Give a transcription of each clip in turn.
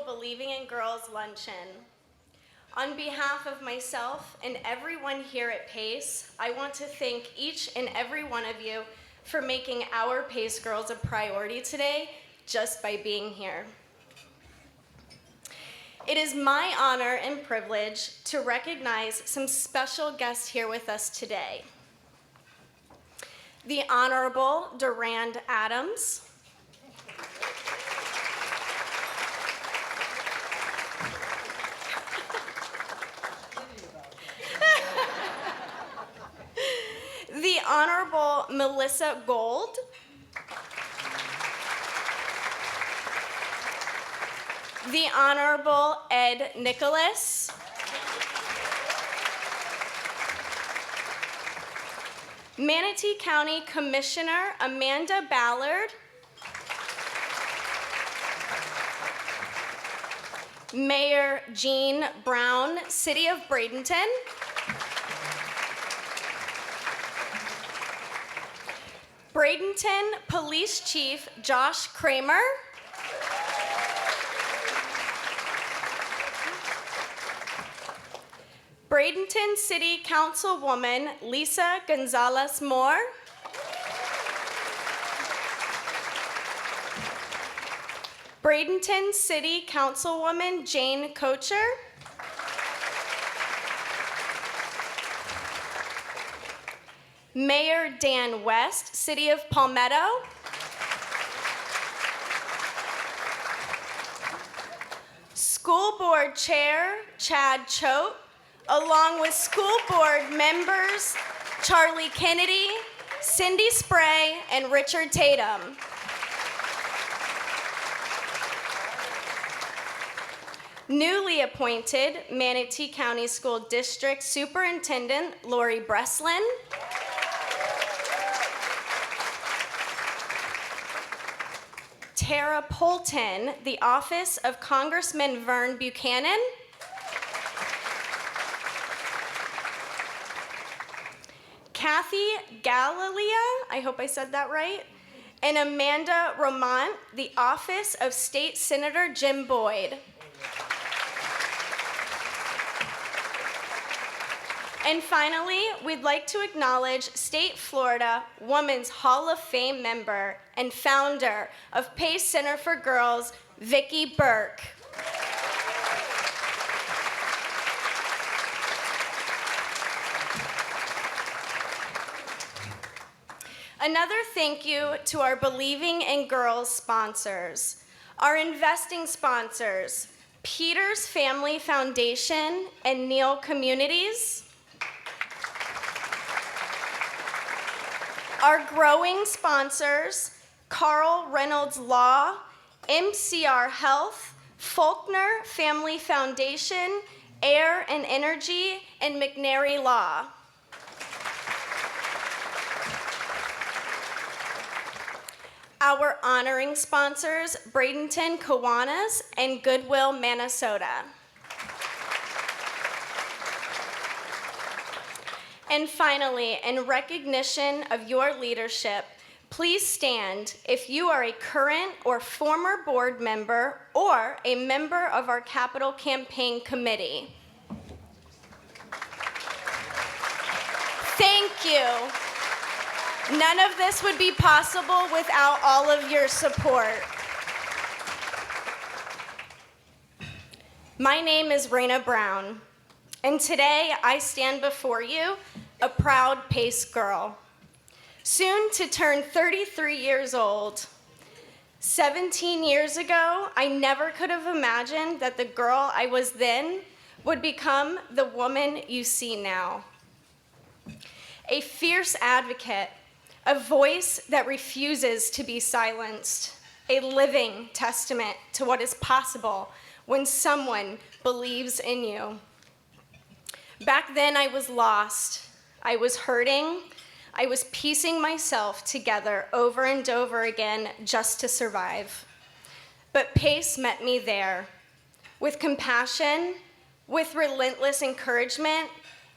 Believing in Girls Luncheon. On behalf of myself and everyone here at PACE, I want to thank each and every one of you for making our PACE Girls a priority today just by being here. It is my honor and privilege to recognize some special guests here with us today. The Honorable Durand Adams, the Honorable Melissa Gold, the Honorable Ed Nicholas, Manatee County Commissioner Amanda Ballard, Mayor Jean Brown, City of Bradenton, Bradenton Police Chief Josh Kramer, Bradenton City Councilwoman Lisa Gonzalez Moore, Bradenton City Councilwoman Jane Kocher, Mayor Dan West, City of Palmetto, School Board Chair Chad Choate, along with school board members Charlie Kennedy, Cindy Spray, and Richard Tatum. Newly appointed Manatee County School District Superintendent Lori Breslin, Tara Polton, the Office of Congressman Vern Buchanan, Kathy Galilea, I hope I said that right, and Amanda Romant, the Office of State Senator Jim Boyd. And finally, we'd like to acknowledge State Florida Women's Hall of Fame member and founder of PACE Center for Girls, Vicki Burke. Another thank you to our Believing in Girls sponsors, our investing sponsors, Peters Family Foundation and Neal Communities, our growing sponsors, Carl Reynolds Law, MCR Health, Faulkner Family Foundation, Air and Energy, and McNary Law. Our honoring sponsors, Bradenton Kiwanis and Goodwill, Minnesota. And finally, in recognition of your leadership, please stand if you are a current or former board member or a member of our Capital Campaign Committee. Thank you. None of this would be possible without all of your support. My name is Raina Brown, and today I stand before you, a proud PACE girl, soon to turn 33 years old. 17 years ago, I never could have imagined that the girl I was then would become the woman you see now. A fierce advocate, a voice that refuses to be silenced, a living testament to what is possible when someone believes in you. Back then, I was lost. I was hurting. I was piecing myself together over and over again just to survive. But PACE met me there, with compassion, with relentless encouragement,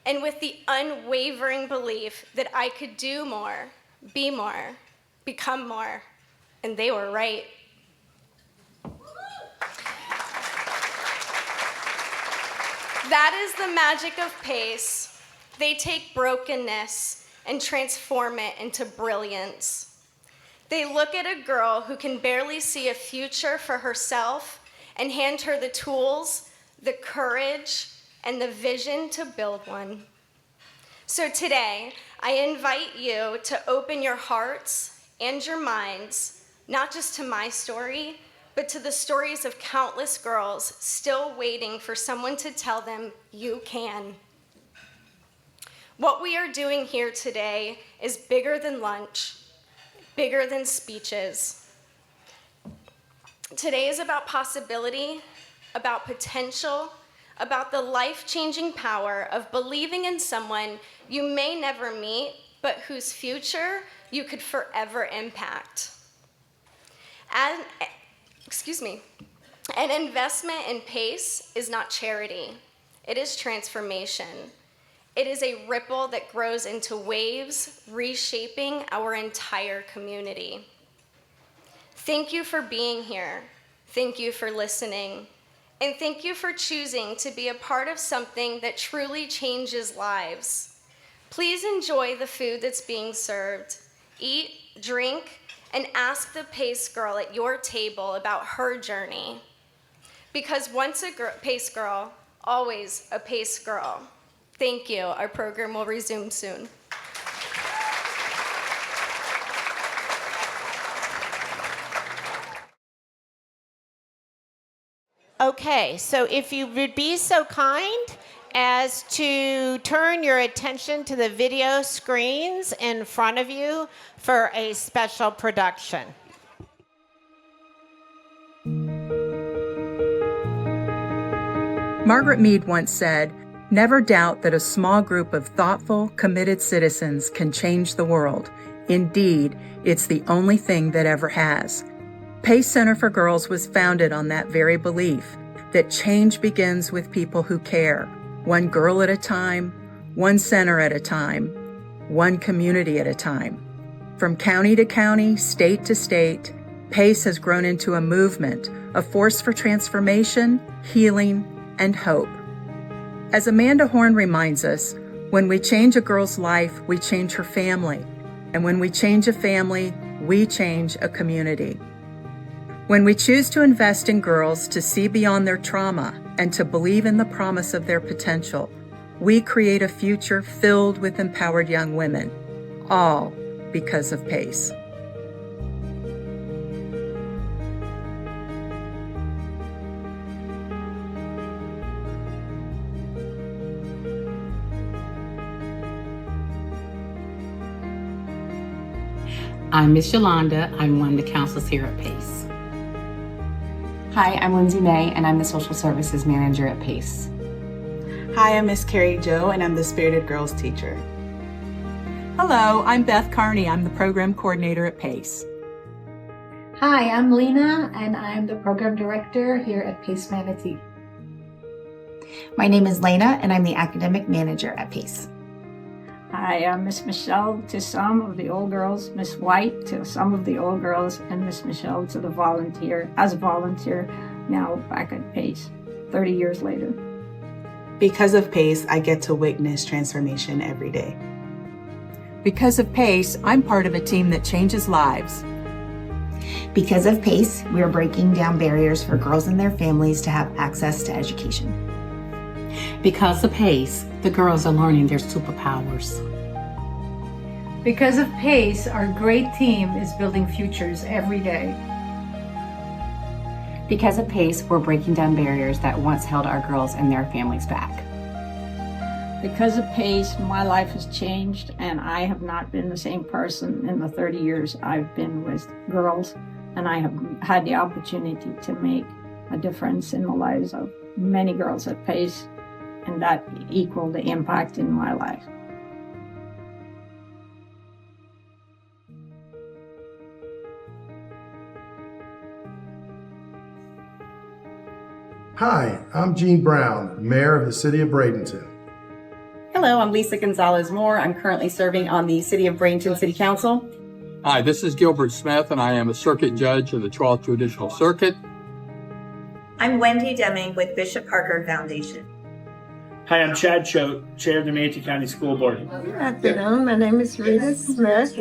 and with the unwavering belief that I could do more, be more, become more, and they were right. That is the magic of PACE. They take brokenness and transform it into brilliance. They look at a girl who can barely see a future for herself and hand her the tools, the courage, and the vision to build one. So today, I invite you to open your hearts and your minds, not just to my story, but to the stories of countless girls still waiting for someone to tell them, you can. What we are doing here today is bigger than lunch, bigger than speeches. Today is about possibility, about potential, about the life-changing power of believing in someone you may never meet, but whose future you could forever impact. An investment in PACE is not charity. It is transformation. It is a ripple that grows into waves, reshaping our entire community. Thank you for being here. Thank you for listening. And thank you for choosing to be a part of something that truly changes lives. Please enjoy the food that's being served. Eat, drink, and ask the PACE girl at your table about her journey. Because once a PACE girl, always a PACE girl. Thank you. Our program will resume soon. Okay, so if you would be so kind as to turn your attention to the video screens in front of you for a special production. Margaret Mead once said, "Never doubt that a small group of thoughtful, committed citizens can change the world. Indeed, it's the only thing that ever has." PACE Center for Girls was founded on that very belief that change begins with people who care, one girl at a time, one center at a time, one community at a time. From county to county, state to state, PACE has grown into a movement, a force for transformation, healing, and hope. As Amanda Horn reminds us, when we change a girl's life, we change her family. And when we change a family, we change a community. When we choose to invest in girls to see beyond their trauma and to believe in the promise of their potential, we create a future filled with empowered young women, all because of PACE. I'm Miss Yolanda. I'm one of the counselors here at PACE. Hi, I'm Lindsay May, and I'm the Social Services Manager at PACE. Hi, I'm Miss Carrie Jo, and I'm the Spirited Girls teacher. Hello, I'm Beth Carney. I'm the Program Coordinator at PACE. Hi, I'm Lena, and I'm the Program Director here at PACE Manatee. My name is Lena, and I'm the Academic Manager at PACE. Hi, I'm Miss Michelle to some of the old girls, Miss White to some of the old girls, and Miss Michelle to the volunteer, as a volunteer now back at PACE, 30 years later. Because of PACE, I get to witness transformation every day. Because of PACE, I'm part of a team that changes lives. Because of PACE, we are breaking down barriers for girls and their families to have access to education. Because of PACE, the girls are learning their superpowers. Because of PACE, our great team is building futures every day. Because of PACE, we're breaking down barriers that once held our girls and their families back. Because of PACE, my life has changed, and I have not been the same person in the 30 years I've been with girls, and I have had the opportunity to make a difference in the lives of many girls at PACE, and that equaled the impact in my life. Hi, I'm Gene Brown, Mayor of the City of Bradenton. Hello, I'm Lisa Gonzalez-Moore. I'm currently serving on the City of Bradenton City Council. Hi, this is Gilbert Smith, and I am a circuit judge of the 12th Judicial Circuit. I'm Wendy Deming with Bishop Parker Foundation. Hi, I'm Chad Choate, Chair of the Manatee County School Board. Good afternoon. My name is Rita Smith.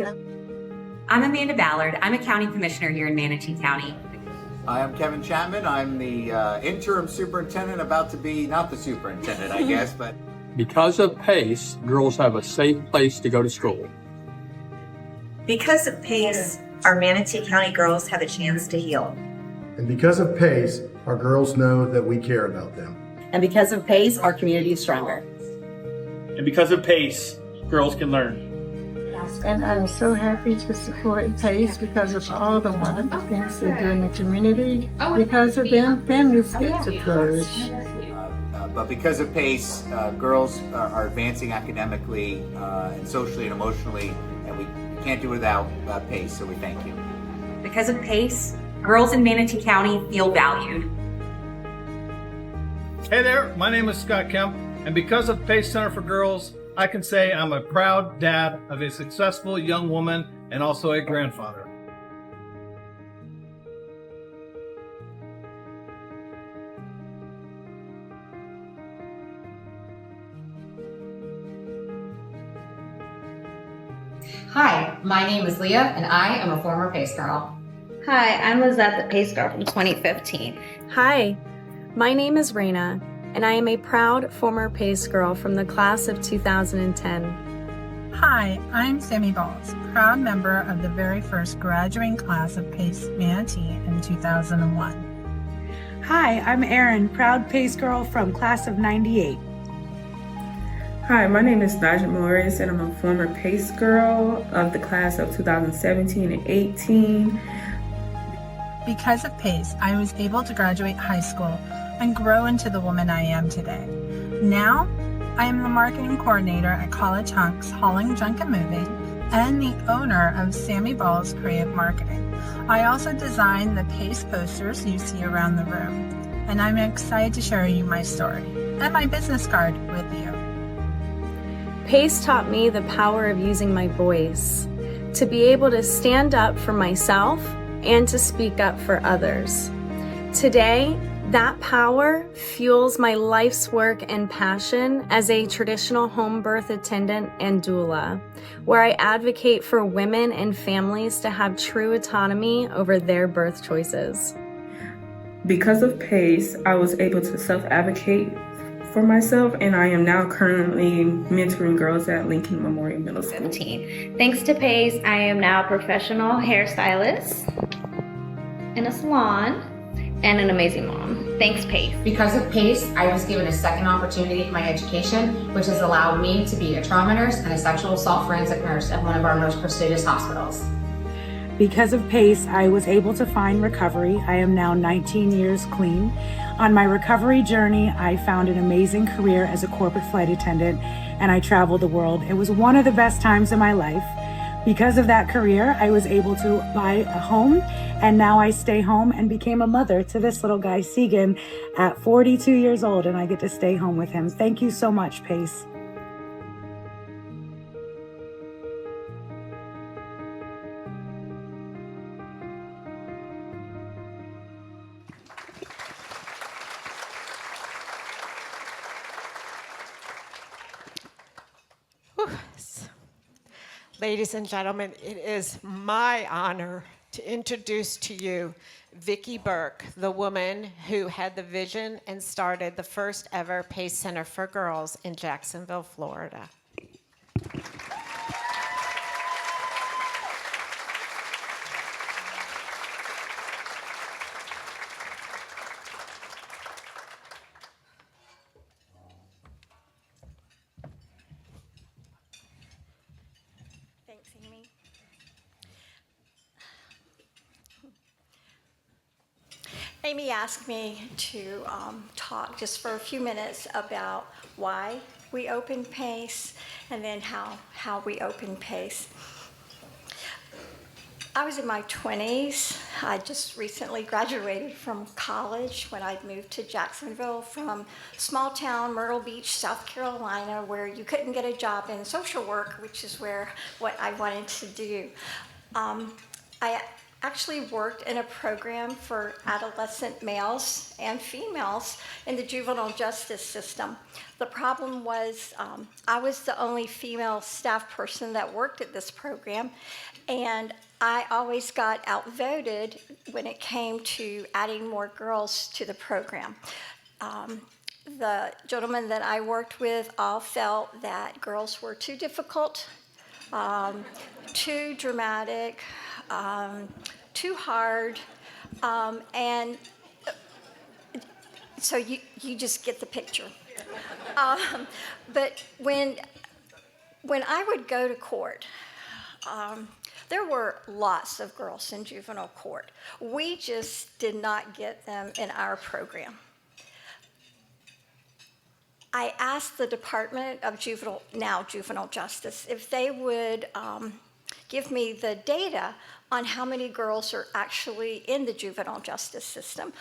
I'm Amanda Ballard. I'm a county commissioner here in Manatee County. Hi, I'm Kevin Chapman. I'm the interim superintendent, about to be not the superintendent, I guess, but... Because of PACE, girls have a safe place to go to school. Because of PACE, our Manatee County girls have a chance to heal. And because of PACE, our girls know that we care about them. And because of PACE, our community is stronger. And because of PACE, girls can learn. And I'm so happy to support PACE because of all the wonderful things they do in the community. Because of them, families get to flourish. But because of PACE, girls are advancing academically and socially and emotionally, and we can't do without PACE, so we thank you. Because of PACE, girls in Manatee County feel valued. Hey there, my name is Scott Kemp, and because of PACE Center for Girls, I can say I'm a proud dad of a successful young woman and also a grandfather. Hi, my name is Leah, and I am a former PACE girl. Hi, I'm Lizette, the PACE girl from 2015. Hi, my name is Raina, and I am a proud former PACE girl from the class of 2010. Hi, I'm Sammy Balls, proud member of the very first graduating class of PACE Manatee in 2001. Hi, I'm Erin, proud PACE girl from class of 98. Hi, my name is Naja Morris, and I'm a former PACE girl of the class of 2017 and 18. Because of PACE, I was able to graduate high school and grow into the woman I am today. Now, I am the marketing coordinator at College Hunks Hauling, Junk and Moving, and the owner of Sammy Ball's Creative Marketing. I also design the PACE posters you see around the room, and I'm excited to share you my story and my business card with you. PACE taught me the power of using my voice, to be able to stand up for myself and to speak up for others. Today, that power fuels my life's work and passion as a traditional home birth attendant and doula, where I advocate for women and families to have true autonomy over their birth choices. Because of PACE, I was able to self-advocate for myself, and I am now currently mentoring girls at Lincoln Memorial Middle School. 15. Thanks to PACE, I am now a professional hairstylist in a salon and an amazing mom. Thanks, PACE. Because of PACE, I was given a second opportunity in my education, which has allowed me to be a trauma nurse and a sexual assault forensic nurse at one of our most prestigious hospitals. Because of PACE, I was able to find recovery. I am now 19 years clean. On my recovery journey, I found an amazing career as a corporate flight attendant, and I traveled the world. It was one of the best times in my life. Because of that career, I was able to buy a home, and now I stay home and became a mother to this little guy, Segan, at 42 years old, and I get to stay home with him. Thank you so much, PACE. Ladies and gentlemen, it is my honor to introduce to you Vicki Burke, the woman who had the vision and started the first ever PACE Center for Girls in Jacksonville, Florida. Thanks, Amy. Amy asked me to talk just for a few minutes about why we open PACE and then how we open PACE. I was in my 20s. I just recently graduated from college when I moved to Jacksonville from small town Myrtle Beach, South Carolina, where you couldn't get a job in social work, which is what I wanted to do. actually worked in a program for adolescent males and females in the juvenile justice system. The problem was I was the only female staff person that worked at this program, and I always got outvoted when it came to adding more girls to the program. The gentlemen that I worked with all felt that girls were too difficult, too dramatic, too hard, and so you just get the picture. But when I would go to court, there were lots of girls in juvenile court. We just did not get them in our program. I asked the Department of Juvenile Justice if they would give me the data on how many girls are actually in the juvenile justice system.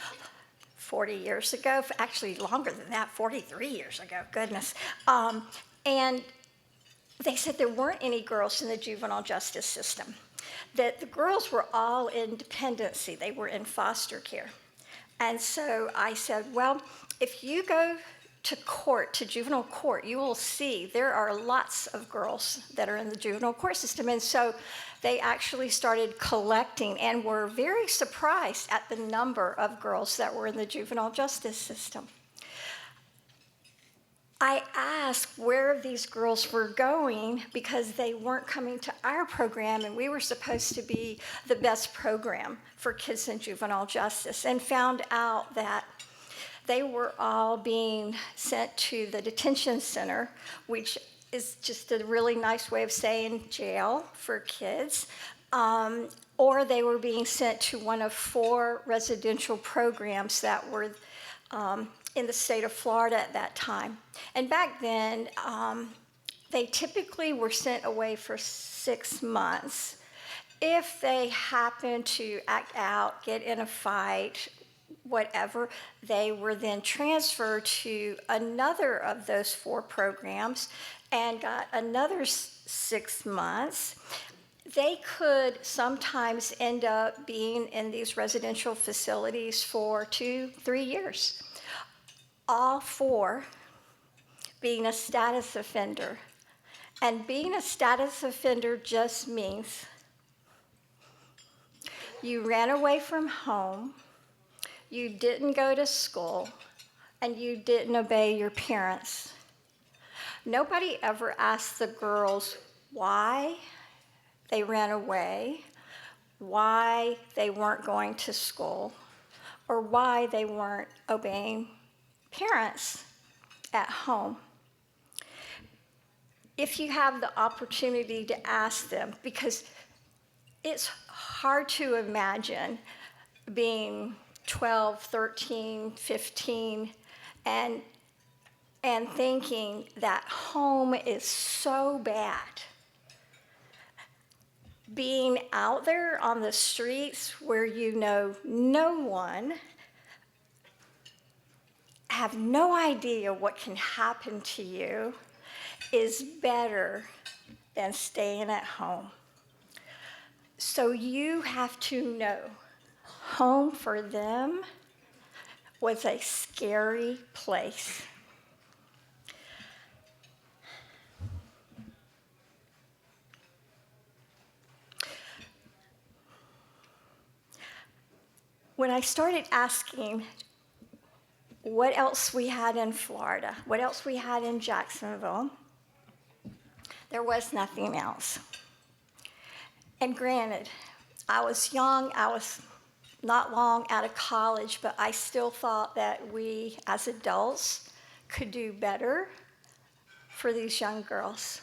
40 years ago, actually longer than that, 43 years ago, goodness. And they said there weren't any girls in the juvenile justice system, that the girls were all in dependency, they were in foster care. And so I said, well, if you go to court, to juvenile court, you will see there are lots of girls that are in the juvenile court system. And so they actually started collecting and were very surprised at the number of girls that were in the juvenile justice system. I asked where these girls were going because they weren't coming to our program, and we were supposed to be the best program for kids in juvenile justice, and found out that they were all being sent to the detention center, which is just a really nice way of saying jail for kids, or they were being sent to one of 4 residential programs that were in the state of Florida at that time. And back then, they typically were sent away for 6 months. If they happened to act out, get in a fight, whatever, they were then transferred to another of those 4 programs and got another 6 months. They could sometimes end up being in these residential facilities for 2-3 years. All 4 being a status offender. And being a status offender just means you ran away from home, you didn't go to school, and you didn't obey your parents. Nobody ever asked the girls why they ran away, why they weren't going to school, or why they weren't obeying parents at home. If you have the opportunity to ask them, because it's hard to imagine being 12, 13, 15, and thinking that home is so bad. Being out there on the streets where you know no one, have no idea what can happen to you, is better than staying at home. So you have to know, home for them was a scary place. When I started asking what else we had in Florida, what else we had in Jacksonville, there was nothing else. And granted, I was young, I was not long out of college, but I still thought that we as adults could do better for these young girls.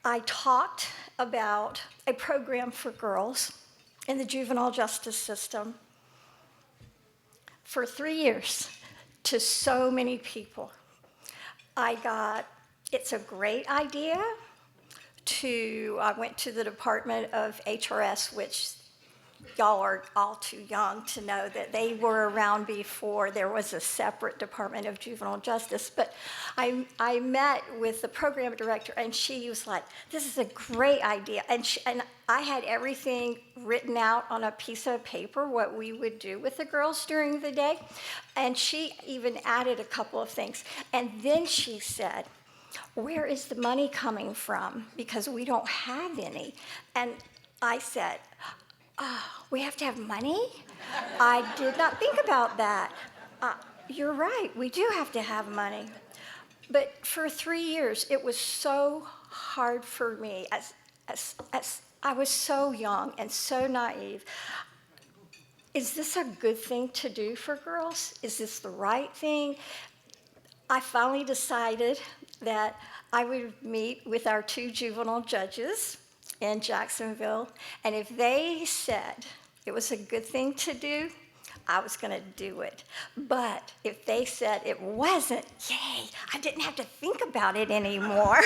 I talked about a program for girls in the juvenile justice system for 3 years to so many people. I got, it's a great idea, I went to the Department of HRS, which y'all are all too young to know that they were around before there was a separate Department of Juvenile Justice. But I met with the program director, and she was like, this is a great idea. And I had everything written out on a piece of paper, what we would do with the girls during the day. And she even added a couple of things. And then she said, where is the money coming from? Because we don't have any. And I said, oh, we have to have money? I did not think about that. You're right, we do have to have money. But for 3 years, it was so hard for me as I was so young and so naive. Is this a good thing to do for girls? Is this the right thing? I finally decided that I would meet with our 2 juvenile judges in Jacksonville, and if they said it was a good thing to do, I was going to do it. But if they said it wasn't, yay, I didn't have to think about it anymore.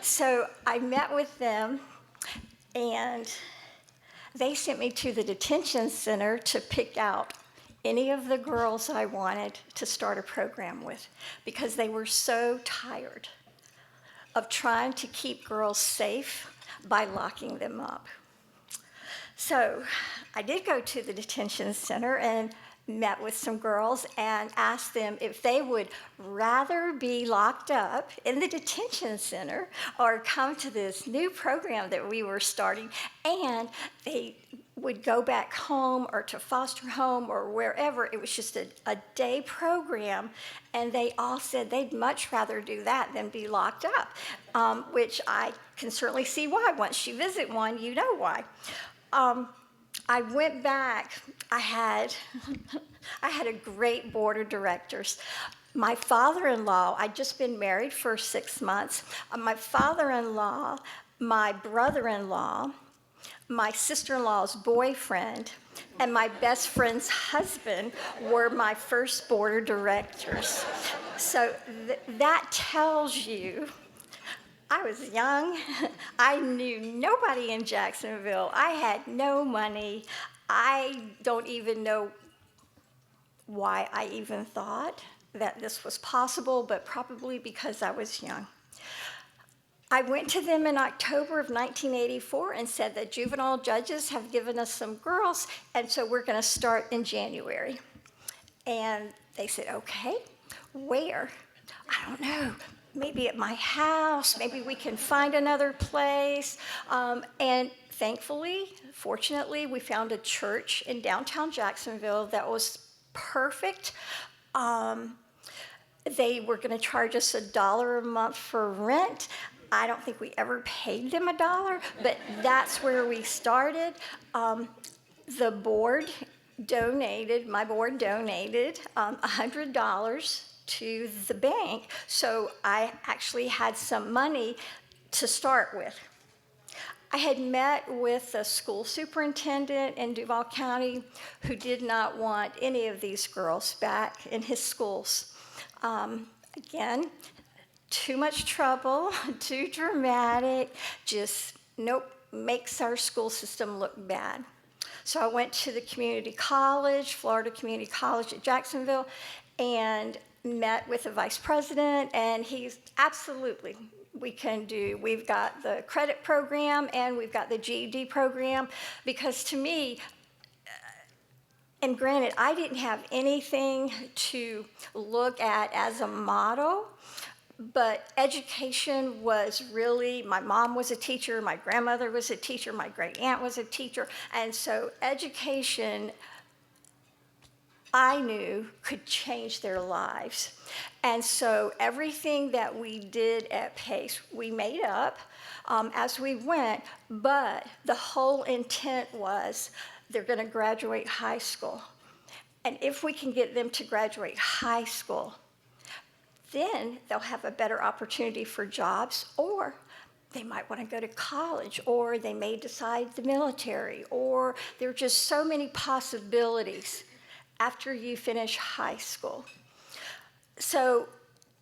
So I met with them, and they sent me to the detention center to pick out any of the girls I wanted to start a program with, because they were so tired of trying to keep girls safe by locking them up. So I did go to the detention center and met with some girls and asked them if they would rather be locked up in the detention center or come to this new program that we were starting, and they would go back home or to foster home or wherever. It was just a day program, and they all said they'd much rather do that than be locked up, which I can certainly see why. Once you visit one, you know why. I went back. I had a great board of directors. My father-in-law, I'd just been married for 6 months. My father-in-law, my brother-in-law, my sister-in-law's boyfriend, and my best friend's husband were my first board of directors. So that tells you I was young. I knew nobody in Jacksonville. I had no money. I don't even know why I even thought that this was possible, but probably because I was young. I went to them in October of 1984 and said that juvenile judges have given us some girls, and so we're going to start in January. And they said, okay, where? I don't know. Maybe at my house, maybe we can find another place. And thankfully, fortunately, we found a church in downtown Jacksonville that was perfect. They were going to charge us $1 a month for rent. I don't think we ever paid them $1, but that's where we started. The board donated, my board donated $100 to the bank, so I actually had some money to start with. I had met with a school superintendent in Duval County who did not want any of these girls back in his schools. Again, too much trouble, too dramatic, just nope, makes our school system look bad. So I went to the community college, Florida Community College at Jacksonville, and met with the vice president, and he's absolutely, we've got the credit program and we've got the GED program, because to me, and granted, I didn't have anything to look at as a model, but education was really, my mom was a teacher, my grandmother was a teacher, my great aunt was a teacher, and so education, I knew, could change their lives. And so everything that we did at PACE, we made up as we went, but the whole intent was they're going to graduate high school. And if we can get them to graduate high school, then they'll have a better opportunity for jobs, or they might want to go to college, or they may decide the military, or there are just so many possibilities after you finish high school. So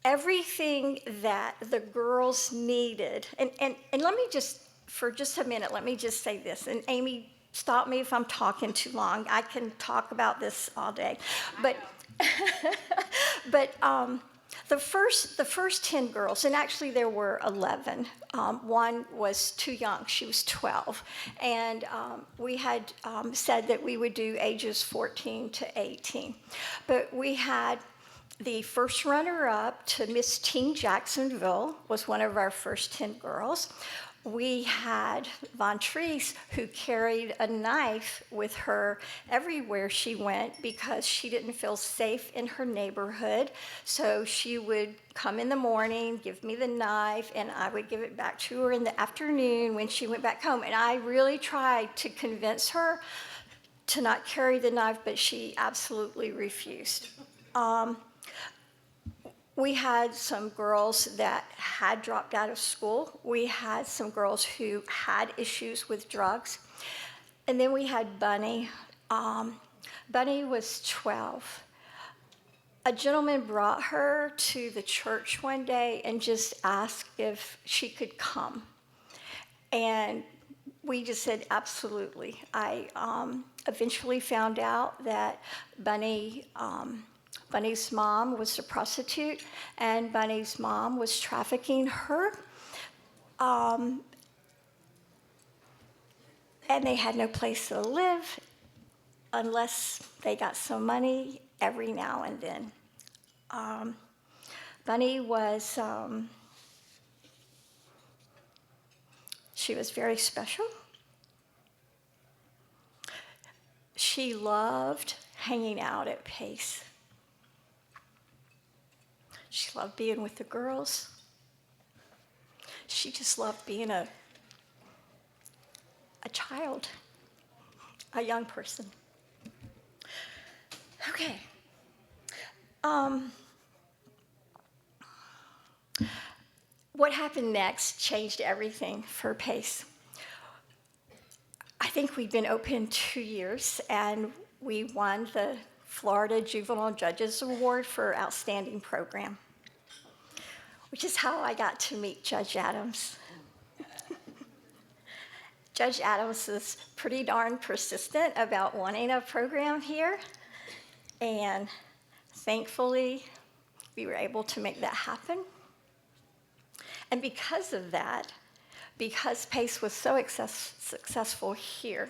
everything that the girls needed, and let me just, for just a minute, let me just say this, and Amy, stop me if I'm talking too long. I can talk about this all day. But, the first 10 girls, and actually there were 11. One was too young. She was 12. And we had said that we would do ages 14 to 18. But we had the first runner-up to Miss Teen Jacksonville was one of our first 10 girls. We had Von Treese, who carried a knife with her everywhere she went because she didn't feel safe in her neighborhood. So she would come in the morning, give me the knife, and I would give it back to her in the afternoon when she went back home. And I really tried to convince her to not carry the knife, but she absolutely refused. We had some girls that had dropped out of school. We had some girls who had issues with drugs. And then we had Bunny. Bunny was 12. A gentleman brought her to the church one day and just asked if she could come. And we just said, absolutely. I eventually found out that Bunny's mom was a prostitute, and Bunny's mom was trafficking her. And they had no place to live unless they got some money every now and then. Bunny was, she was very special. She loved hanging out at Pace. She loved being with the girls. She just loved being a child, a young person. Okay. What happened next changed everything for Pace. I think we'd been open 2 years, and we won the Florida Juvenile Judges Award for Outstanding Program, which is how I got to meet Judge Adams. Judge Adams is pretty darn persistent about wanting a program here, and thankfully, we were able to make that happen. And because of that, because Pace was so successful here,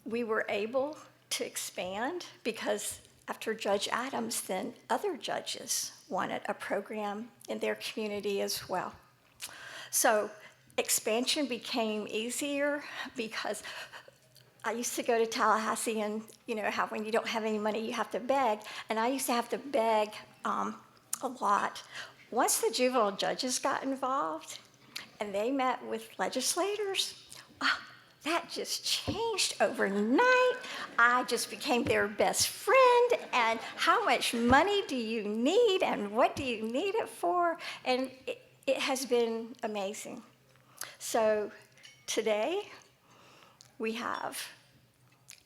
we were able to expand because after Judge Adams, then other judges wanted a program in their community as well. So expansion became easier because I used to go to Tallahassee and, you know, how when you don't have any money, you have to beg. And I used to have to beg a lot. Once the juvenile judges got involved and they met with legislators, that just changed overnight. I just became their best friend, and how much money do you need, and what do you need it for? And it has been amazing. So today, we have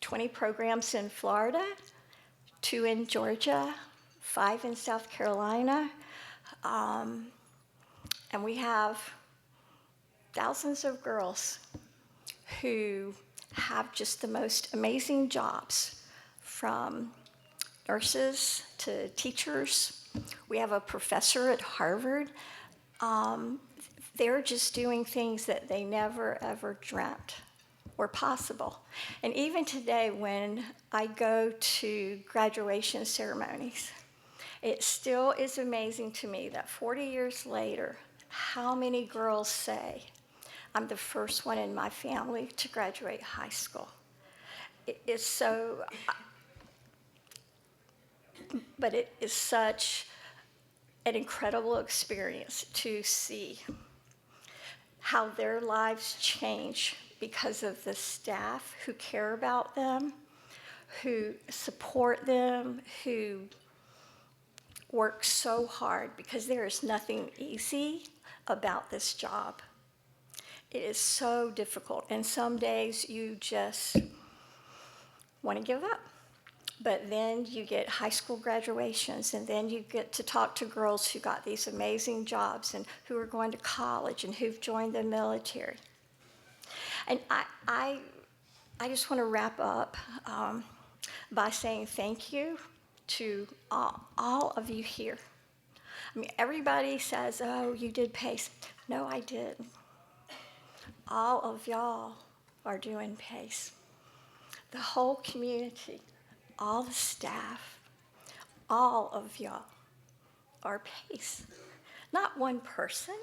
20 programs in Florida, 2 in Georgia, 5 in South Carolina, and we have thousands of girls who have just the most amazing jobs, from nurses to teachers. We have a professor at Harvard. They're just doing things that they never, ever dreamt were possible. And even today, when I go to graduation ceremonies, it still is amazing to me that 40 years later, how many girls say, I'm the first one in my family to graduate high school. It is so, but it is such an incredible experience to see how their lives change because of the staff who care about them, who support them, who work so hard, because there is nothing easy about this job. It is so difficult, and some days you just want to give up. But then you get high school graduations, and then you get to talk to girls who got these amazing jobs and who are going to college and who've joined the military. And I just want to wrap up by saying thank you to all of you here. I mean, everybody says, oh, you did PACE. No, I didn't. All of y'all are doing PACE. The whole community, all the staff, all of y'all are PACE. Not one person.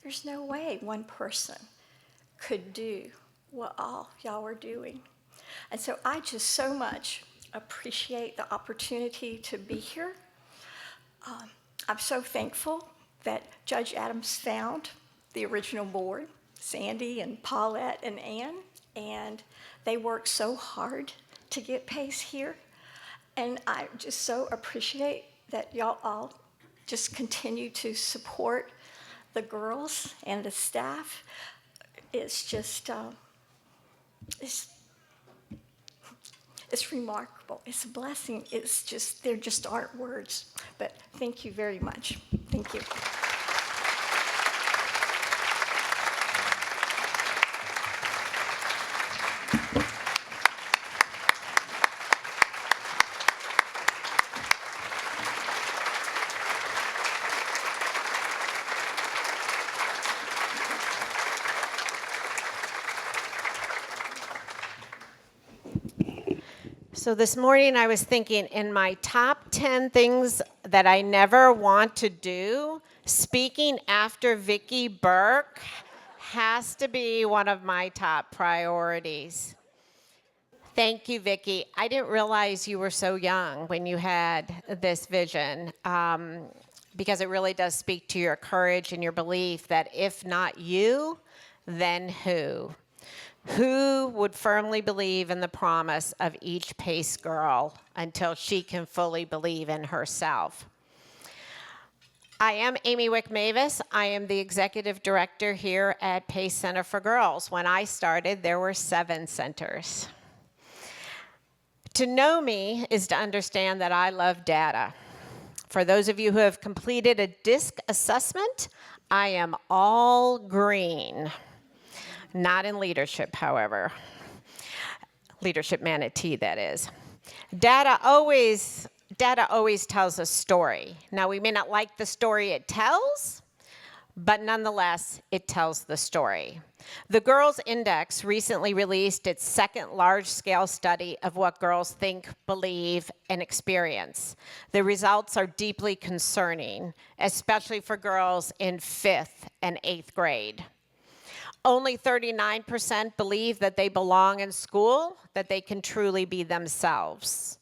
There's no way one person could do what all y'all were doing. And so I just so much appreciate the opportunity to be here. I'm so thankful that Judge Adams found the original board, Sandy and Paulette and Ann, and they worked so hard to get PACE here. And I just so appreciate that y'all all just continue to support the girls and the staff. It's just, it's remarkable. It's a blessing. It's just, there just aren't words. But thank you very much. Thank you. So this morning I was thinking, in my top 10 things that I never want to do, speaking after Vicki Burke has to be one of my top priorities. Thank you, Vicki. I didn't realize you were so young when you had this vision, because it really does speak to your courage and your belief that if not you, then who? Who would firmly believe in the promise of each PACE girl until she can fully believe in herself? I am Amy Wick-Mavis. I am the executive director here at PACE Center for Girls. When I started, there were 7 centers. To know me is to understand that I love data. For those of you who have completed a DISC assessment, I am all green. Not in leadership, however. Leadership manatee, that is. Data always tells a story. Now, we may not like the story it tells, but nonetheless, it tells the story. The Girls Index recently released its second large-scale study of what girls think, believe, and experience. The results are deeply concerning, especially for girls in 5th and 8th grade. Only 39% believe that they belong in school, that they can truly be themselves.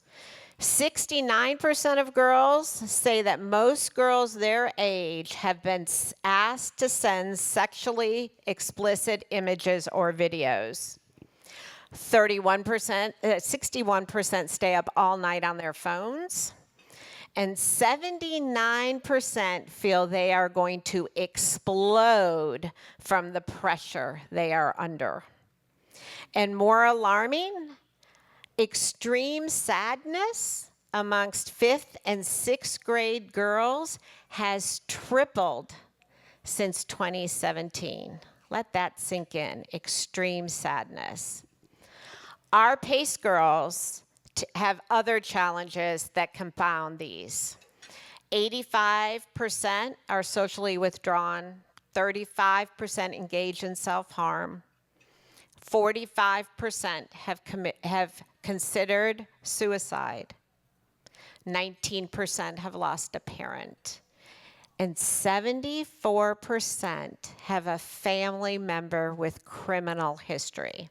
69% of girls say that most girls their age have been asked to send sexually explicit images or videos. 61% stay up all night on their phones. And 79% feel they are going to explode from the pressure they are under. And more alarming, extreme sadness amongst 5th and 6th grade girls has tripled since 2017. Let that sink in, extreme sadness. Our PACE girls have other challenges that compound these. 85% are socially withdrawn, 35% engage in self-harm, 45% have considered suicide, 19% have lost a parent, and 74% have a family member with criminal history.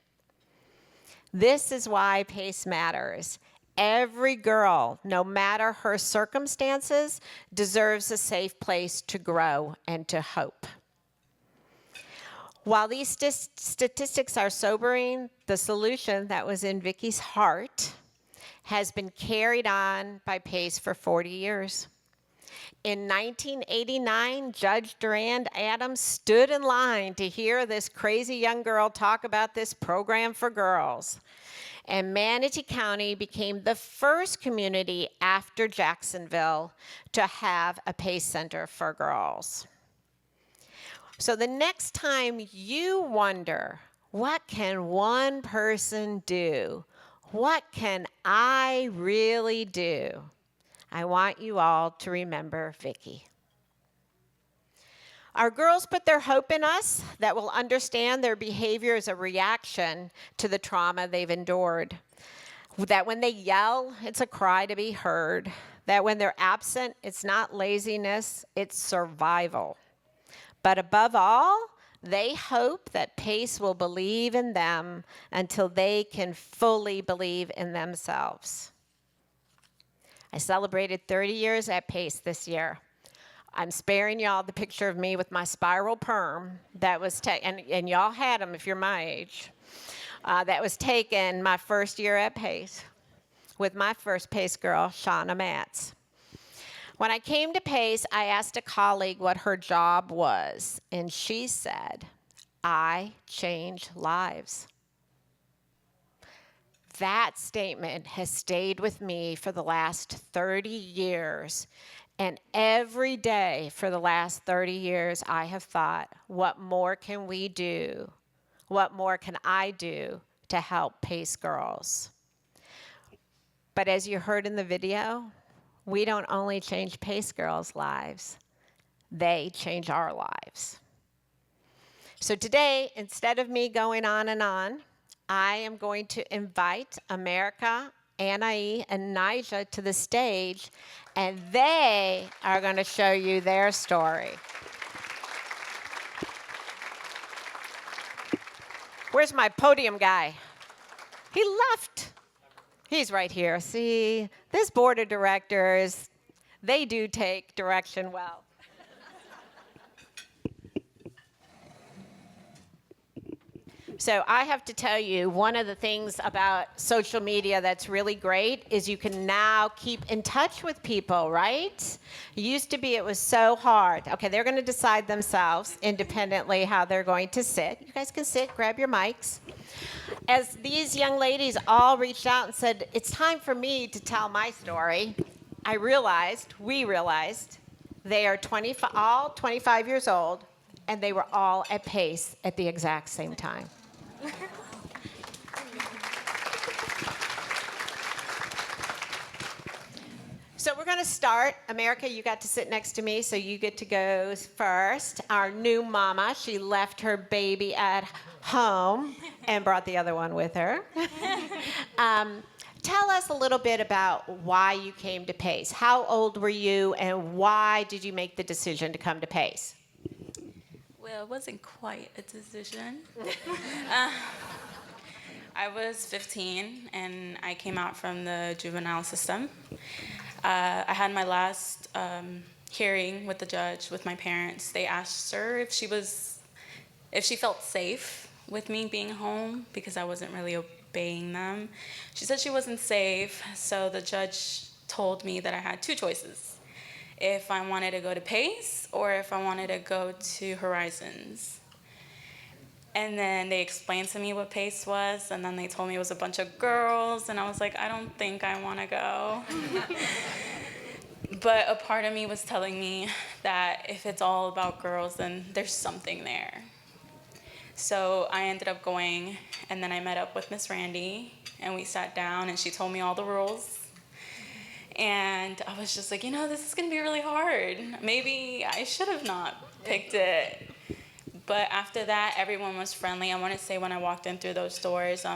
This is why PACE matters. Every girl, no matter her circumstances, deserves a safe place to grow and to hope. While these statistics are sobering, the solution that was in Vicki's heart has been carried on by PACE for 40 years. In 1989, Judge Durand Adams stood in line to hear this crazy young girl talk about this program for girls. And Manatee County became the first community after Jacksonville to have a PACE center for girls. So the next time you wonder What can one person do? What can I really do? I want you all to remember Vicki. Our girls put their hope in us that we'll understand their behavior as a reaction to the trauma they've endured. That when they yell, it's a cry to be heard. That when they're absent, it's not laziness, it's survival. But above all, they hope that PACE will believe in them until they can fully believe in themselves. I celebrated 30 years at PACE this year. I'm sparing y'all the picture of me with my spiral perm that was taken, and y'all had them if you're my age. That was taken my first year at PACE with my first PACE girl, Shauna Matz. When I came to PACE, I asked a colleague what her job was, and she said, I change lives. That statement has stayed with me for the last 30 years. And every day for the last 30 years, I have thought, what more can we do? What more can I do to help PACE girls? But as you heard in the video, we don't only change PACE girls' lives, they change our lives. So today, instead of me going on and on, I am going to invite America, Anai, and Nija to the stage, and they are going to show you their story. Where's my podium guy? He left. He's right here. See, this board of directors, they do take direction well. So I have to tell you, one of the things about social media that's really great is you can now keep in touch with people, right? It used to be it was so hard. Okay, they're going to decide themselves independently how they're going to sit. You guys can sit, grab your mics. As these young ladies all reached out and said, it's time for me to tell my story, we realized, they are all 25 years old, and they were all at PACE at the exact same time. So we're going to start. America, you got to sit next to me, so you get to go first. Our new mama, she left her baby at home and brought the other one with her. Tell us a little bit about why you came to PACE. How old were you, and why did you make the decision to come to PACE? Well, it wasn't quite a decision. I was 15, and I came out from the juvenile system. I had my last hearing with the judge with my parents. They asked her if she felt safe with me being home because I wasn't really obeying them. She said she wasn't safe, so the judge told me that I had two choices. If I wanted to go to PACE or if I wanted to go to Horizons. And then they explained to me what PACE was, and then they told me it was a bunch of girls, and I was like, I don't think I want to go. But a part of me was telling me that if it's all about girls, then there's something there. So I ended up going, and then I met up with Miss Randy, and we sat down, and she told me all the rules. And I was just like, this is going to be really hard. Maybe I should have not picked it. But after that, everyone was friendly. I want to say when I walked in through those doors,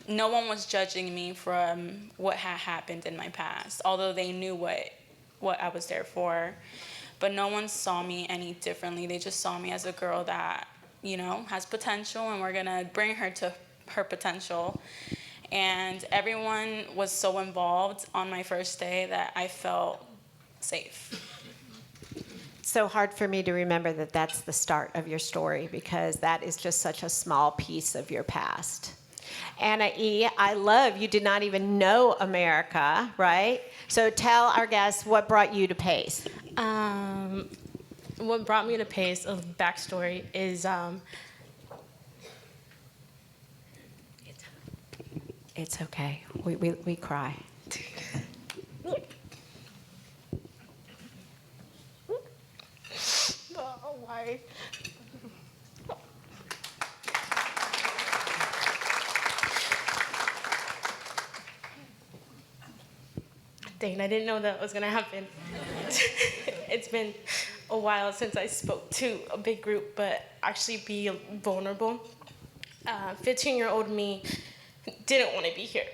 no one was judging me from what had happened in my past, although they knew what I was there for. But no one saw me any differently. They just saw me as a girl that, has potential, and we're going to bring her to her potential. And everyone was so involved on my first day that I felt safe. It's so hard for me to remember that that's the start of your story because that is just such a small piece of your past. Anna E., I love you did not even know America, right? So tell our guests what brought you to PACE. What brought me to PACE, a backstory, is it's okay. We cry. Oh, why? dang, I didn't know that was gonna happen. It's been a while since I spoke to a big group, but actually be vulnerable. 15-year-old me didn't want to be here.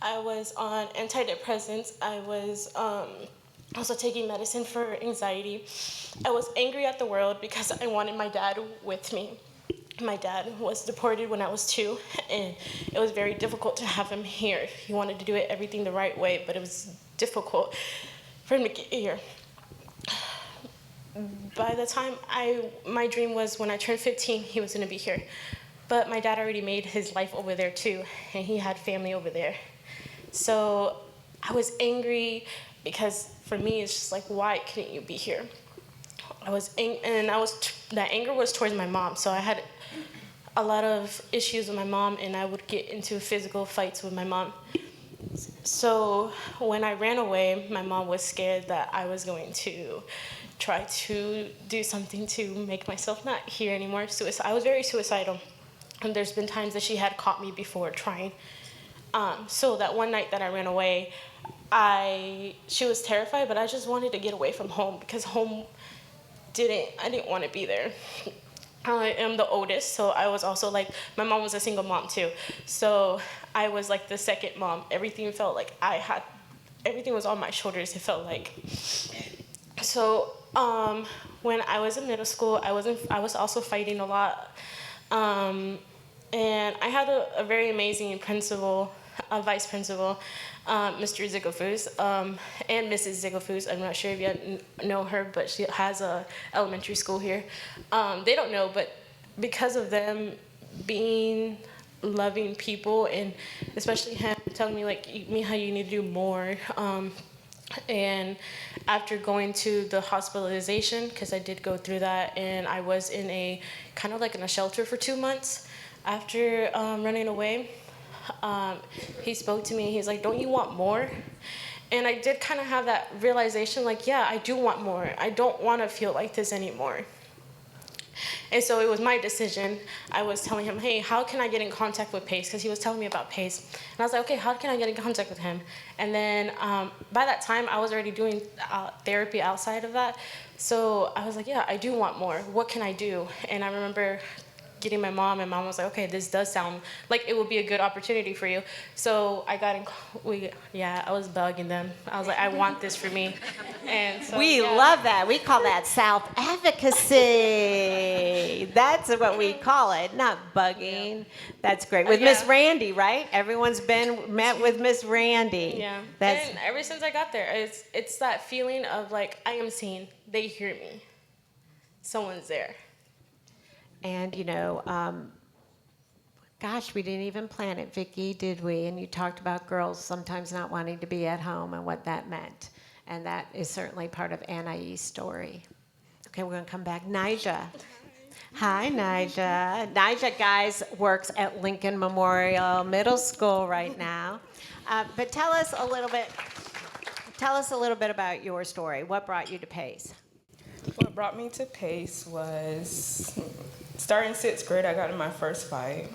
I was on antidepressants. I was also taking medicine for anxiety. I was angry at the world because I wanted my dad with me. My dad was deported when I was 2, and it was very difficult to have him here. He wanted to do everything the right way, but it was difficult for him to get here. By the time my dream was when I turned 15, he was gonna be here. But my dad already made his life over there too, and he had family over there. So I was angry because for me, it's just like, why couldn't you be here? That anger was towards my mom. So I had a lot of issues with my mom, and I would get into physical fights with my mom. So when I ran away, my mom was scared that I was going to try to do something to make myself not here anymore. I was very suicidal, and there's been times that she had caught me before trying. So that one night that I ran away, she was terrified, but I just wanted to get away from home because home I didn't want to be there. I am the oldest, so I was also like, my mom was a single mom too. So I was like the second mom. Everything felt like everything was on my shoulders, it felt like. So when I was in middle school, I was also fighting a lot. And I had a very amazing principal, a vice principal, Mr. Zigglefus, and Mrs. Zigglefus. I'm not sure if you know her, but she has a elementary school here. They don't know, but because of them being loving people, and especially him telling me like, Mija, you need to do more. And after going to the hospitalization, because I did go through that, and I was in a kind of like in a shelter for 2 months after running away, he spoke to me. He's like, don't you want more? And I did kind of have that realization, like, yeah, I do want more. I don't want to feel like this anymore. And so it was my decision. I was telling him, hey, how can I get in contact with Pace? Because he was telling me about Pace. And I was like, okay, how can I get in contact with him? And then by that time, I was already doing therapy outside of that. So I was like, yeah, I do want more. What can I do? And I remember getting my mom, and mom was like, okay, this does sound like it would be a good opportunity for you. So I got I was bugging them. I was like, I want this for me. And so, we love that. We call that self-advocacy. That's what we call it, not bugging. Yeah. That's great. With Miss Randy, right? Everyone's met with Miss Randy. Yeah. And ever since I got there, it's that feeling of like, I am seen. They hear me. Someone's there. And, gosh, we didn't even plan it, Vicki, did we? And you talked about girls sometimes not wanting to be at home and what that meant. And that is certainly part of Anai's story. Okay, we're going to come back. Nija. Hi, Nija. Nija, guys, works at Lincoln Memorial Middle School right now. But tell us a little bit about your story. What brought you to Pace? What brought me to Pace was starting 6th grade, I got in my first fight,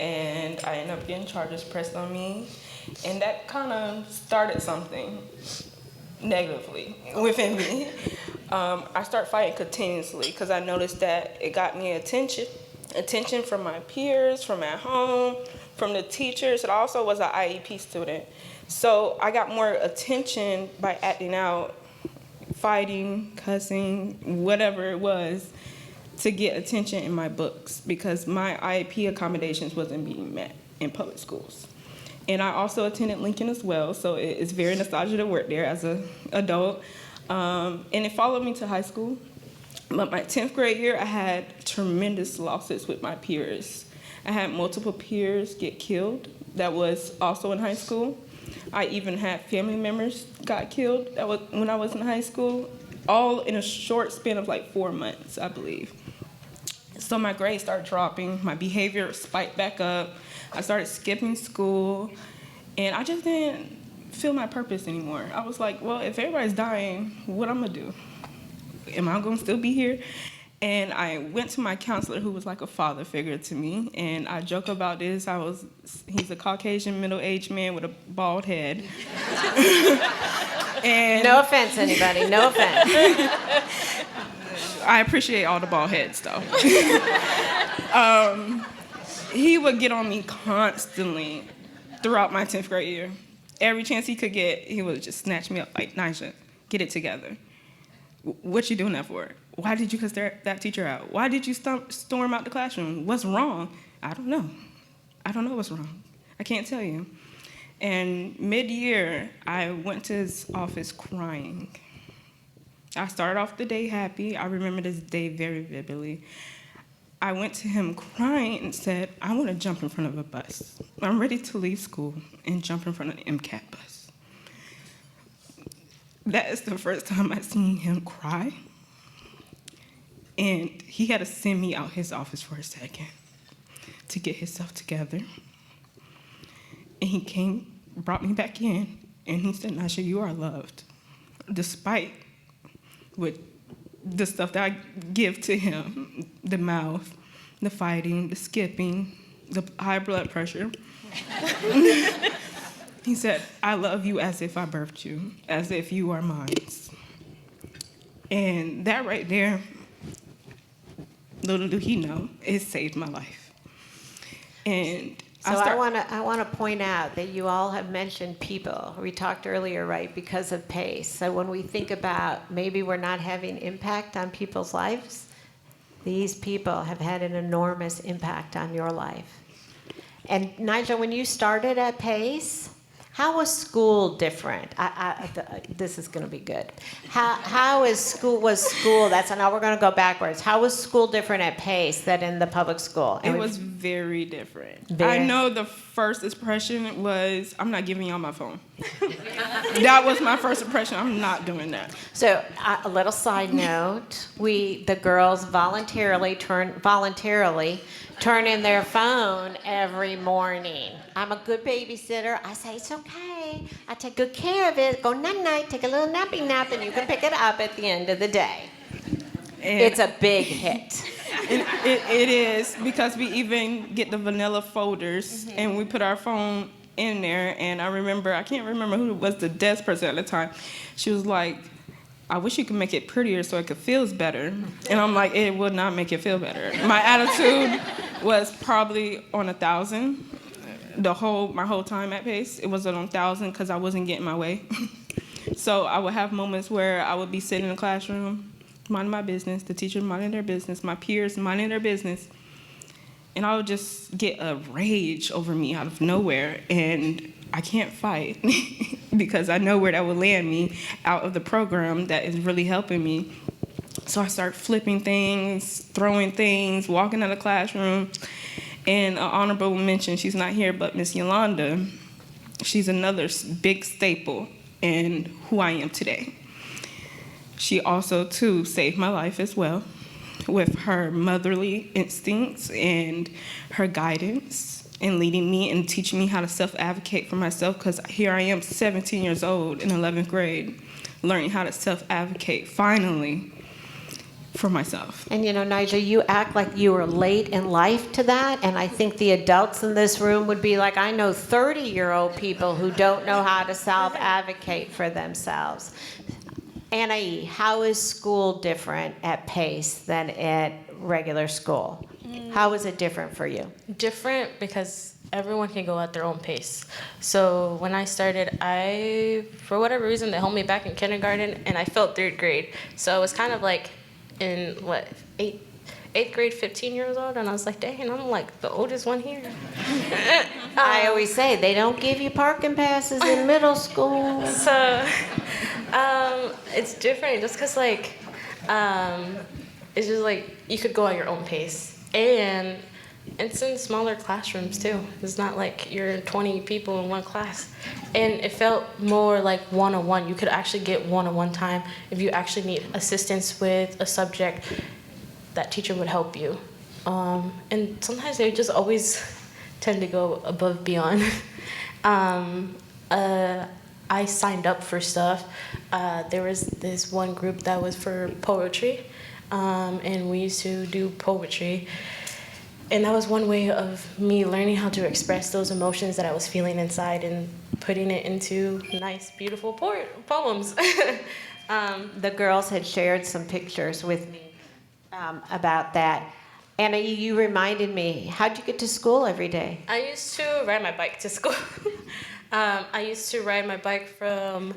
and I ended up getting charges pressed on me, and that kind of started something negatively within me. I started fighting continuously because I noticed that it got me attention from my peers, from at home, from the teachers, and I also was an IEP student. So I got more attention by acting out, fighting, cussing, whatever it was, to get attention in my books because my IEP accommodations wasn't being met in public schools. And I also attended Lincoln as well, so it's very nostalgic to work there as an adult. And it followed me to high school. But my 10th grade year, I had tremendous losses with my peers. I had multiple peers get killed. That was also in high school. I even had family members got killed. That was when I was in high school, all in a short span of like 4 months, I believe. So my grades started dropping. My behavior spiked back up. I started skipping school, and I just didn't feel my purpose anymore. I was like, well, if everybody's dying, what I'm gonna do? Am I gonna still be here? And I went to my counselor, who was like a father figure to me, and I joke about this. He's a Caucasian middle-aged man with a bald head. And No offense, anybody, no offense. I appreciate all the bald heads, though. He would get on me constantly throughout my 10th grade year. Every chance he could get, he would just snatch me up like, Nisha, get it together. What you doing that for? Why did you cuss that teacher out? Why did you storm out the classroom? What's wrong? I don't know. I don't know what's wrong. I can't tell you. And mid-year, I went to his office crying. I started off the day happy. I remember this day very vividly. I went to him crying and said, I want to jump in front of a bus. I'm ready to leave school and jump in front of an MCAT bus. That is the first time I seen him cry. And he had to send me out his office for a second to get himself together. And he came, brought me back in, and he said, Nisha, you are loved. Despite with the stuff that I give to him, the mouth, the fighting, the skipping, the high blood pressure. He said, I love you as if I birthed you, as if you are mine. And that right there, little do he know, it saved my life. And So I want to point out that you all have mentioned people. We talked earlier, right, because of PACE. So when we think about maybe we're not having impact on people's lives, these people have had an enormous impact on your life. And Nigel, when you started at PACE, how was school different? This is going to be good. How was school? That's now we're going to go backwards. How was school different at PACE than in the public school? It was very different. I know the first impression was, I'm not giving y'all my phone. That was my first impression. I'm not doing that. So a little side note: the girls voluntarily turn in their phone every morning. I'm a good babysitter. I say, it's okay. I take good care of it. Go night-night, take a little nappy nap, and you can pick it up at the end of the day. And it's a big hit. It is, because we even get the vanilla folders, and we put our phone in there. And I can't remember who was the desk person at the time. She was like, I wish you could make it prettier so it could feel better. And I'm like, it would not make it feel better. My attitude was probably on 1,000. My whole time at PACE, it was on 1,000 because I wasn't getting my way. So I would have moments where I would be sitting in the classroom, minding my business, the teacher minding their business, my peers minding their business, and I would just get a rage over me out of nowhere, and I can't fight because I know where that would land me out of the program that is really helping me. So I start flipping things, throwing things, walking out of the classroom. And an honorable mention, she's not here, but Miss Yolanda, she's another big staple in who I am today. She also, too, saved my life as well with her motherly instincts and her guidance and leading me and teaching me how to self-advocate for myself, because here I am, 17 years old in 11th grade, learning how to self-advocate, finally, for myself. And you know, Nigel, you act like you were late in life to that, and I think the adults in this room would be like, I know 30-year-old people who don't know how to self-advocate for themselves. Anna E., how is school different at PACE than at regular school? How is it different for you? Different because everyone can go at their own pace. So when I started, for whatever reason, they held me back in kindergarten, and I felt 3rd grade. So I was kind of like in, 8th grade, 15 years old, and I was like, dang, I'm like the oldest one here. I always say, they don't give you parking passes in middle school. So it's different just because, it's just like you could go at your own pace. And it's in smaller classrooms, too. It's not like you're 20 people in one class. And it felt more like one-on-one. You could actually get one-on-one time. If you actually need assistance with a subject, that teacher would help you. And sometimes they just always tend to go above and beyond. I signed up for stuff. There was this one group that was for poetry. and we used to do poetry. And that was one way of me learning how to express those emotions that I was feeling inside and putting it into nice, beautiful poems. The girls had shared some pictures with me about that. Anna, you reminded me, how'd you get to school every day? I used to ride my bike to school. I used to ride my bike from,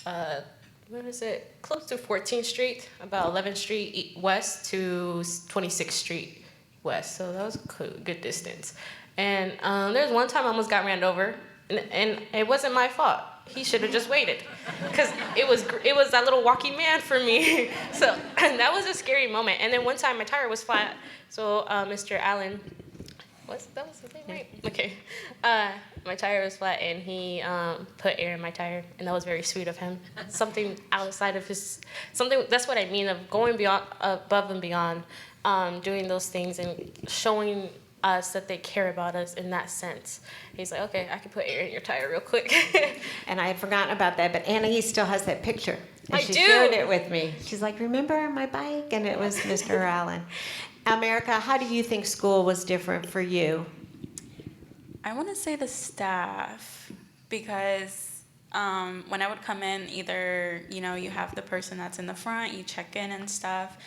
where is it? Close to 14th Street, about 11th Street West to 26th Street West. So that was a good distance. And there was one time I almost got ran over, and it wasn't my fault. He should have just waited, because it was that little walking man for me. So that was a scary moment. And then one time my tire was flat, so Mr. Allen, that was his name, right? Okay. My tire was flat, and he put air in my tire, and that was very sweet of him. Something outside of that's what I mean of going beyond, above and beyond, doing those things and showing us that they care about us in that sense. He's like, okay, I can put air in your tire real quick. And I had forgotten about that, but Anna, he still has that picture. And I she do. shared it with me. She's like, remember my bike? And it was Mr. Allen. America, how do you think school was different for you? I want to say the staff, because when I would come in, either, you have the person that's in the front, you check in and stuff.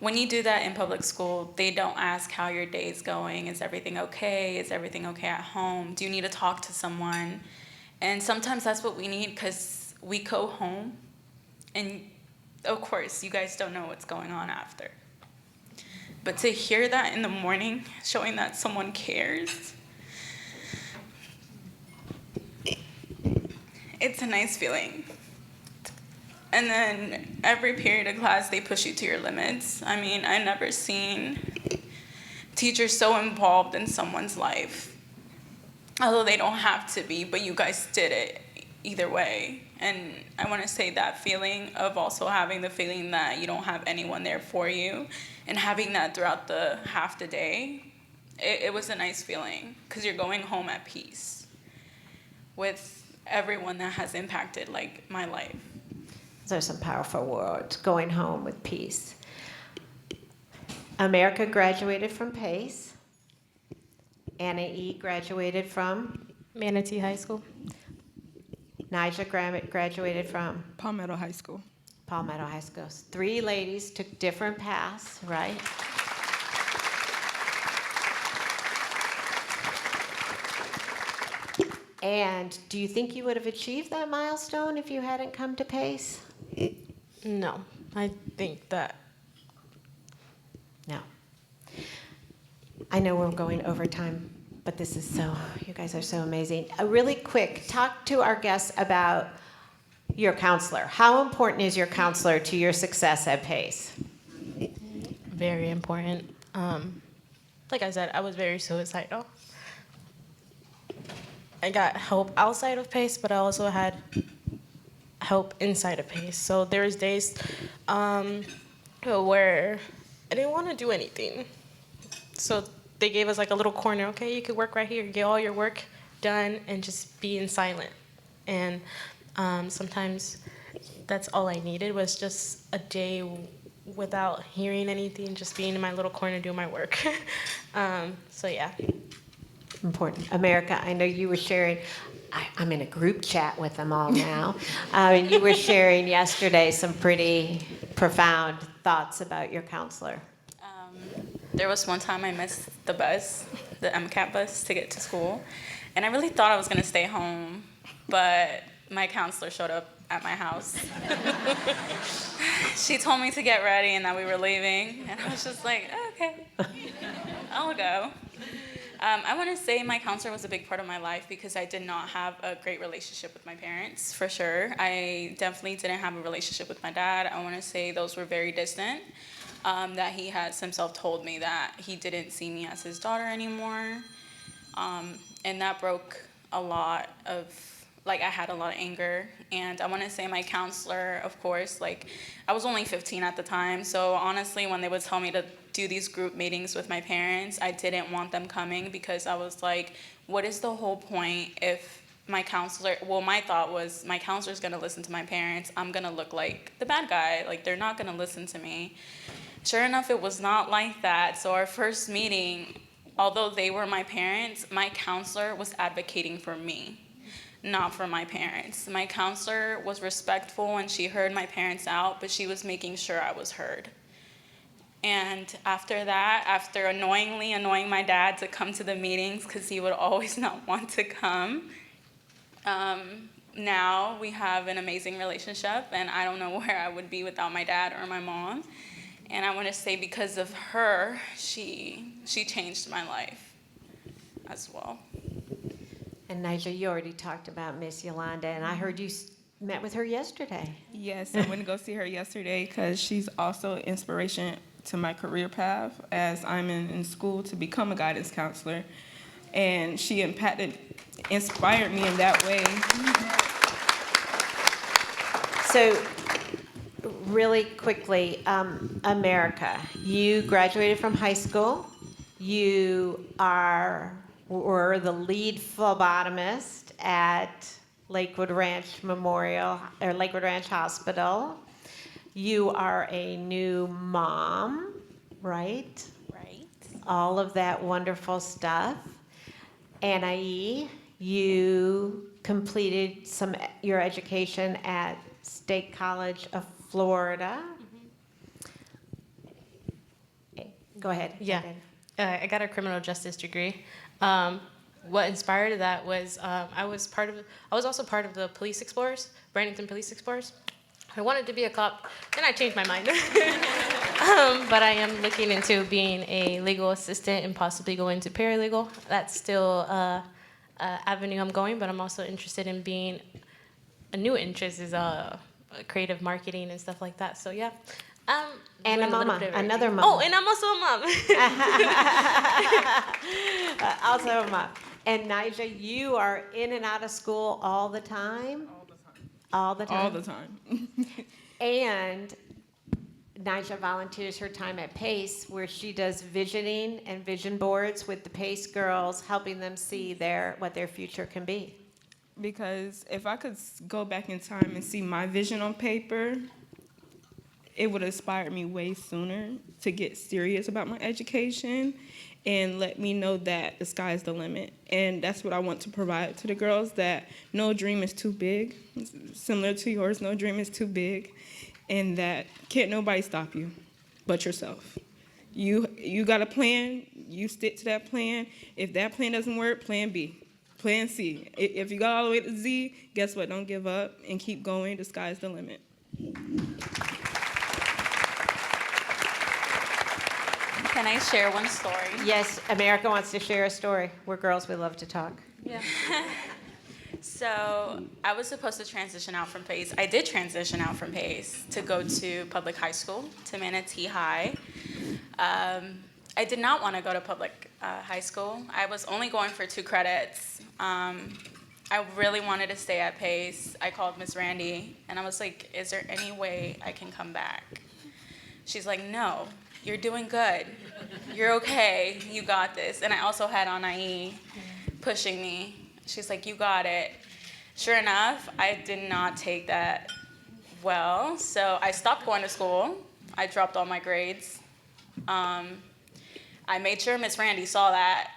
When you do that in public school, they don't ask how your day's going. Is everything okay? Is everything okay at home? Do you need to talk to someone? And sometimes that's what we need, because we go home, and of course, you guys don't know what's going on after. But to hear that in the morning, showing that someone cares, it's a nice feeling. And then every period of class, they push you to your limits. I mean, I've never seen teachers so involved in someone's life. Although they don't have to be, but you guys did it either way. And I want to say that feeling of also having the feeling that you don't have anyone there for you, and having that throughout the half the day, it was a nice feeling, because you're going home at peace with everyone that has impacted my life. Those are some powerful words, going home with peace. America graduated from Pace. Anna E. graduated from? Manatee High School. Nigel graduated from? Palmetto High School. Palmetto High School. 3 ladies took different paths, right? And do you think you would have achieved that milestone if you hadn't come to Pace? No, I think that. No. I know we're going over time, but this is you guys are so amazing. Really quick, talk to our guests about your counselor. How important is your counselor to your success at Pace? Very important. Like I said, I was very suicidal. I got help outside of Pace, but I also had help inside of Pace. So there was days where I didn't want to do anything. So they gave us a little corner. Okay, you could work right here, get all your work done, and just be in silent. And sometimes that's all I needed, was just a day without hearing anything, just being in my little corner doing my work. So yeah. Important. America, I know you were sharing, I'm in a group chat with them all now, and you were sharing yesterday some pretty profound thoughts about your counselor. There was one time I missed the bus, the MCAT bus, to get to school, and I really thought I was going to stay home, but my counselor showed up at my house. She told me to get ready and that we were leaving, and I was just like, okay, I'll go. I want to say my counselor was a big part of my life, because I did not have a great relationship with my parents, for sure. I definitely didn't have a relationship with my dad. I want to say those were very distant. That he has himself told me that he didn't see me as his daughter anymore. And that broke a lot of, I had a lot of anger. And I want to say my counselor, of course, I was only 15 at the time. So honestly, when they would tell me to do these group meetings with my parents, I didn't want them coming, because I was like, what is the whole point if my counselor, well, my thought was my counselor's gonna listen to my parents. I'm gonna look like the bad guy. Like, they're not gonna listen to me. Sure enough, it was not like that. So our first meeting, although they were my parents, my counselor was advocating for me, not for my parents. My counselor was respectful and she heard my parents out, but she was making sure I was heard. And after that, after annoyingly annoying my dad to come to the meetings because he would always not want to come, now we have an amazing relationship, and I don't know where I would be without my dad or my mom. And I want to say because of her, she changed my life as well. And Nigel, you already talked about Miss Yolanda, and I heard you met with her yesterday. Yes, I went to go see her yesterday because she's also inspiration to my career path as I'm in school to become a guidance counselor. And she inspired me in that way. So, really quickly, America, you graduated from high school. You were the lead phlebotomist at Lakewood Ranch Hospital. You are a new mom, right? Right. All of that wonderful stuff. Anai, you completed your education at State College of Florida. Go ahead. Yeah, I got a criminal justice degree. What inspired that was I was also part of the Police Explorers, Bradenton Police Explorers. I wanted to be a cop, then I changed my mind. But I am looking into being a legal assistant and possibly going to paralegal. That's still an avenue I'm going, but I'm also interested in being, a new interest is creative marketing and stuff like that. So yeah. And a mama, another mama. Oh, and I'm also a mom. Also a mom. And Nigel, you are in and out of school all the time? All the time? All the time. And Nigel volunteers her time at PACE, where she does visioning and vision boards with the PACE girls, helping them see what their future can be. Because if I could go back in time and see my vision on paper, it would have inspired me way sooner to get serious about my education and let me know that the sky is the limit. And that's what I want to provide to the girls, that no dream is too big. Similar to yours, no dream is too big. And that can't nobody stop you but yourself. You got a plan, you stick to that plan. If that plan doesn't work, plan B, plan C. If you got all the way to Z, guess what? Don't give up and keep going. The sky is the limit. Can I share one story? Yes, America wants to share a story. We're girls, we love to talk. Yeah. So I was supposed to transition out from PACE. I did transition out from PACE to go to public high school, to Manatee High. I did not want to go to public high school. I was only going for 2 credits. I really wanted to stay at PACE. I called Miss Randy, and I was like, is there any way I can come back? She's like, no, you're doing good. You're okay. You got this. And I also had Anai pushing me. She's like, you got it. Sure enough, I did not take that well, so I stopped going to school. I dropped all my grades. I made sure Miss Randy saw that,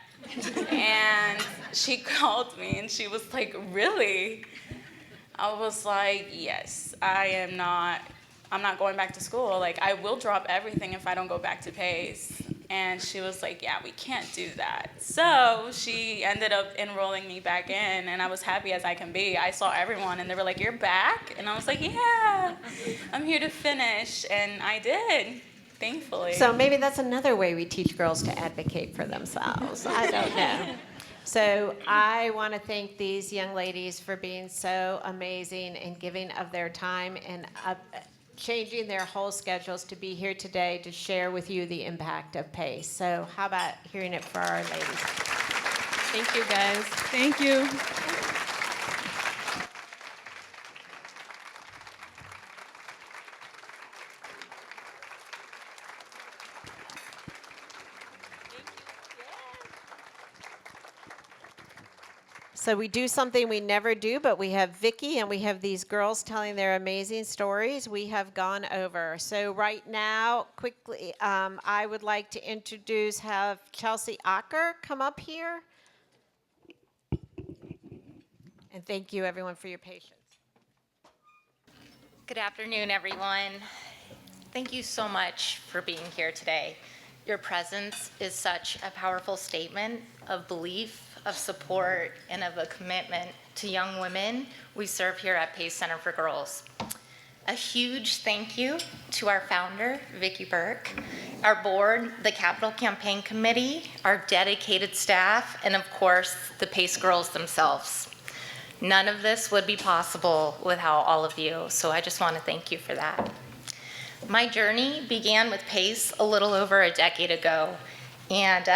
and she called me, and she was like, really? I was like, yes, I'm not going back to school. Like, I will drop everything if I don't go back to PACE. And she was like, yeah, we can't do that. So she ended up enrolling me back in, and I was happy as I can be. I saw everyone, and they were like, you're back? And I was like, yeah, I'm here to finish. And I did, thankfully. So maybe that's another way we teach girls to advocate for themselves. I don't know. So I want to thank these young ladies for being so amazing and giving of their time and changing their whole schedules to be here today to share with you the impact of PACE. So how about hearing it for our ladies? Thank you, guys. Thank you. So we do something we never do, but we have Vicky and we have these girls telling their amazing stories. We have gone over. So right now, quickly, I would like to have Chelsea Acker come up here. And thank you, everyone, for your patience. Good afternoon, everyone. Thank you so much for being here today. Your presence is such a powerful statement of belief, of support, and of a commitment to young women we serve here at Pace Center for Girls. A huge thank you to our founder, Vicki Burke, our board, the Capital Campaign Committee, our dedicated staff, and of course, the Pace girls themselves. None of this would be possible without all of you, so I just want to thank you for that. My journey began with Pace a little over a decade ago, and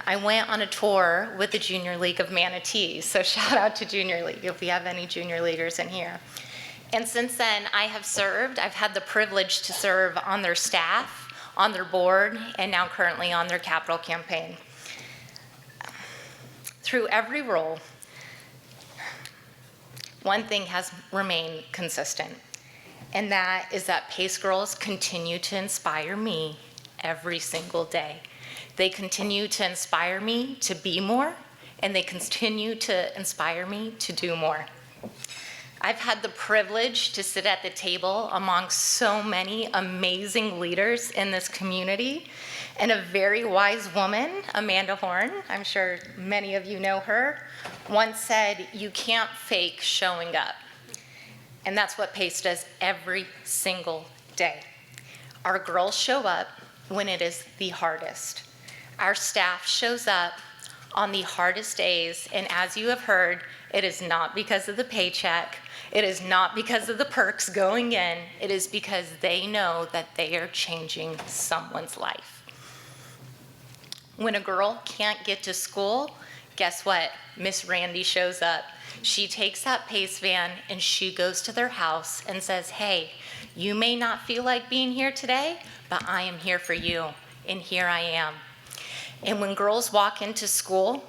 I went on a tour with the Junior League of Manatees, so shout out to Junior League if we have any Junior Leaguers in here. And since then, I've had the privilege to serve on their staff, on their board, and now currently on their capital campaign. Through every role, one thing has remained consistent, and that is that Pace girls continue to inspire me every single day. They continue to inspire me to be more, and they continue to inspire me to do more. I've had the privilege to sit at the table among so many amazing leaders in this community, and a very wise woman, Amanda Horn, I'm sure many of you know her, once said, "You can't fake showing up." And that's what Pace does every single day. Our girls show up when it is the hardest. Our staff shows up on the hardest days, and as you have heard, it is not because of the paycheck. It is not because of the perks going in. It is because they know that they are changing someone's life. When a girl can't get to school, guess what? Miss Randy shows up. She takes that Pace van and she goes to their house and says, "Hey, you may not feel like being here today, but I am here for you, and here I am." And when girls walk into school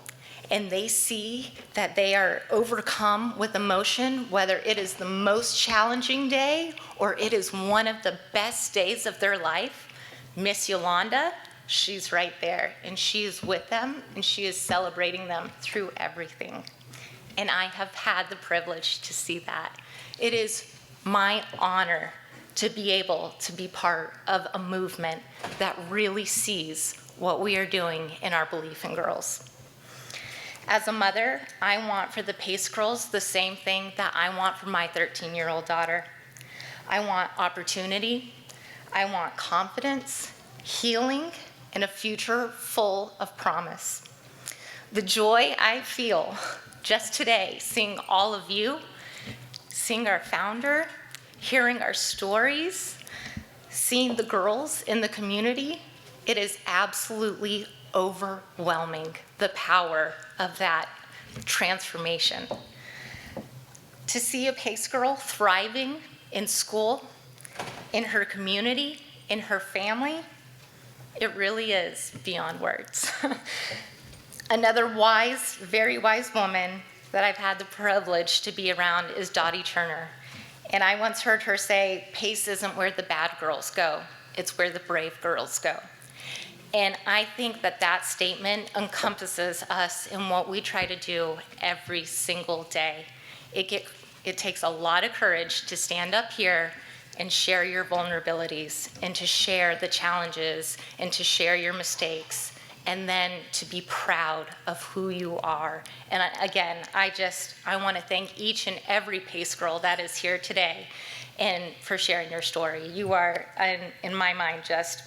and they see that they are overcome with emotion, whether it is the most challenging day or it is one of the best days of their life, Miss Yolanda, she's right there, and she is with them, and she is celebrating them through everything. And I have had the privilege to see that. It is my honor to be able to be part of a movement that really sees what we are doing in our belief in girls. As a mother, I want for the Pace girls the same thing that I want for my 13-year-old daughter. I want opportunity, I want confidence, healing, and a future full of promise. The joy I feel just today, seeing all of you, seeing our founder, hearing our stories, seeing the girls in the community, it is absolutely overwhelming, the power of that transformation. To see a Pace girl thriving in school, in her community, in her family, it really is beyond words. Another wise, very wise woman that I've had the privilege to be around is Dottie Turner. And I once heard her say, "Pace isn't where the bad girls go, it's where the brave girls go." And I think that that statement encompasses us in what we try to do every single day. It takes a lot of courage to stand up here and share your vulnerabilities, and to share the challenges, and to share your mistakes, and then to be proud of who you are. And again, I want to thank each and every Pace girl that is here today and for sharing your story. You are, in my mind, just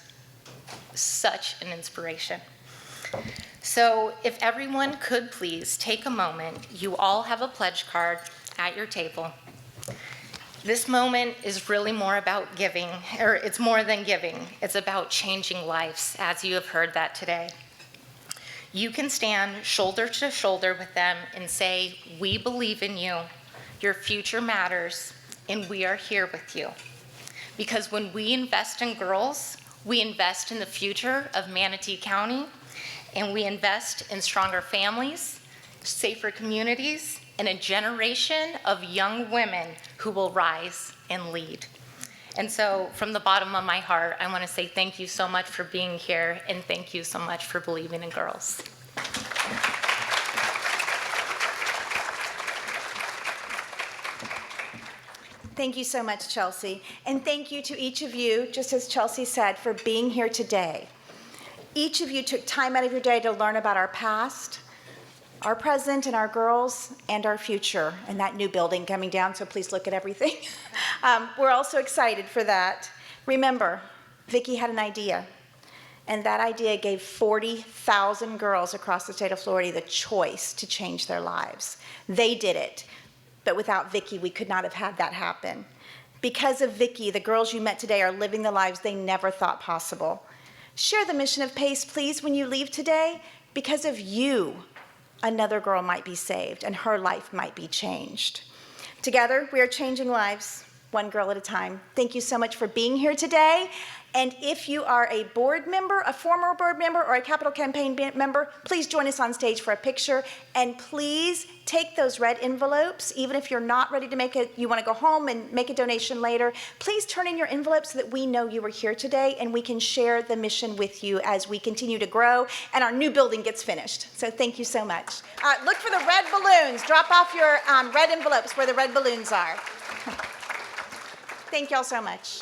such an inspiration. So if everyone could please take a moment, you all have a pledge card at your table. This moment is really more about giving, or it's more than giving. It's about changing lives, as you have heard that today. You can stand shoulder to shoulder with them and say, "We believe in you, your future matters, and we are here with you." Because when we invest in girls, we invest in the future of Manatee County, and we invest in stronger families, safer communities, and a generation of young women who will rise and lead. And so from the bottom of my heart, I want to say thank you so much for being here, and thank you so much for believing in girls. Thank you so much, Chelsea. And thank you to each of you, just as Chelsea said, for being here today. Each of you took time out of your day to learn about our past, our present, and our girls, and our future, and that new building coming down, so please look at everything. We're also excited for that. Remember, Vicki had an idea, and that idea gave 40,000 girls across the state of Florida the choice to change their lives. They did it. But without Vicki, we could not have had that happen. Because of Vicki, the girls you met today are living the lives they never thought possible. Share the mission of PACE, please, when you leave today. Because of you, another girl might be saved and her life might be changed. Together, we are changing lives, one girl at a time. Thank you so much for being here today. And if you are a board member, a former board member, or a Capital Campaign member, please join us on stage for a picture. And please take those red envelopes, even if you're not ready to make it, you want to go home and make a donation later. Please turn in your envelopes so that we know you were here today and we can share the mission with you as we continue to grow and our new building gets finished. So thank you so much. Look for the red balloons. Drop off your red envelopes where the red balloons are. Thank y'all so much.